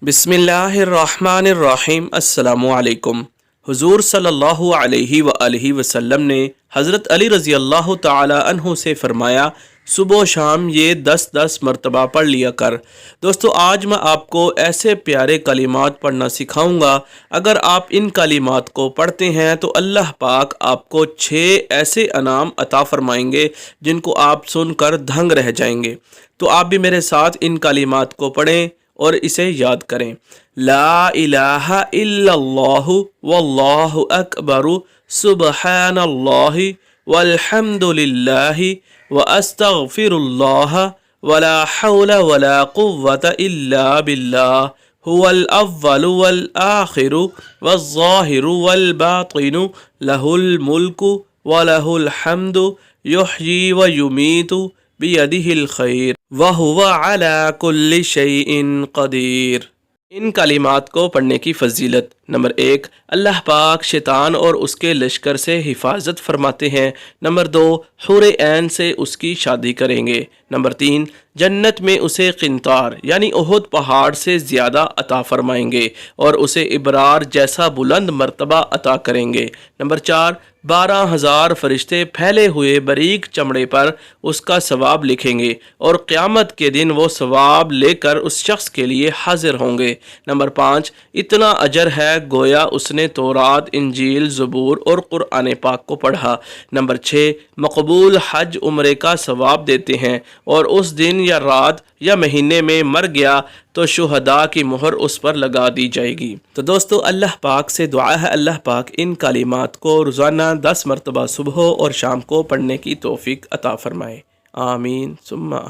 बिस्मिल्लाहिर्रहमानिर्रहीम। अस्सलामुअलैकुम। हुजूर सल्लल्लाहु अलैहि वआलिहि वसल्लम ने हज़रत अली रज़ी अल्लाह ताला अन्हु से फ़रमाया, सुबह शाम ये 10-10 मरतबा पढ़ लिया कर। दोस्तों, आज मैं आपको ऐसे प्यारे कलिमात पढ़ना सिखाऊंगा। अगर आप इन कलिमात को पढ़ते हैं तो अल्लाह पाक आपको 6 ऐसे अनाम अता फ़रमाएंगे जिनको आप सुनकर दंग रह जाएंगे। तो आप भी मेरे साथ इन कलिमात को पढ़ें और इसे याद करें। ला इलाहा इल्लल्लाहु वल्लाहु अकबरु सुबहानल्लाहि वल्हम्दुलिल्लाहि व अस्तगफिरुल्लाह वला हौला वला कुव्वता इल्ला बिल्लाह हुवल अव्वलु वल आखिरु वज़्ज़ाहिरु वल बातिनु लहुल मुल्कु व लहुल हम्दु युहयी व युमीतु बियदिहिल खैर व हुवा अला कुल्लि शैइन कदीर। इन कलिमात को पढ़ने की फजीलत। नंबर 1, अल्लाह पाक शैतान और उसके लश्कर से हिफाजत फरमाते हैं। नंबर 2, हुरे ऐन से उसकी शादी करेंगे। नंबर 3, जन्नत में उसे किंतार यानी ओहद पहाड़ से ज़्यादा अता फरमाएंगे और उसे इबरार जैसा बुलंद मर्तबा अता करेंगे। नंबर 4, 12,000 फरिश्ते फैले हुए बारीक चमड़े पर उसका सवाब लिखेंगे और क़यामत के दिन वो सवाब लेकर उस शख्स के लिए हाजिर होंगे। नंबर 5, इतना अजर है गोया उसने तौरात, इंजील, ज़बूर और कुरान पाक को पढ़ा। नंबर 6, मकबूल हज उम्रे का सवाब देते हैं और उस दिन या रात या महीने में मर गया तो शुहदा की मोहर उस पर लगा दी जाएगी। तो दोस्तों, अल्लाह पाक से दुआ है अल्लाह पाक इन कलिमात को रोज़ाना 10 मरतबा सुबह और शाम को पढ़ने की तौफीक अता फरमाए। आमीन सुम्मा।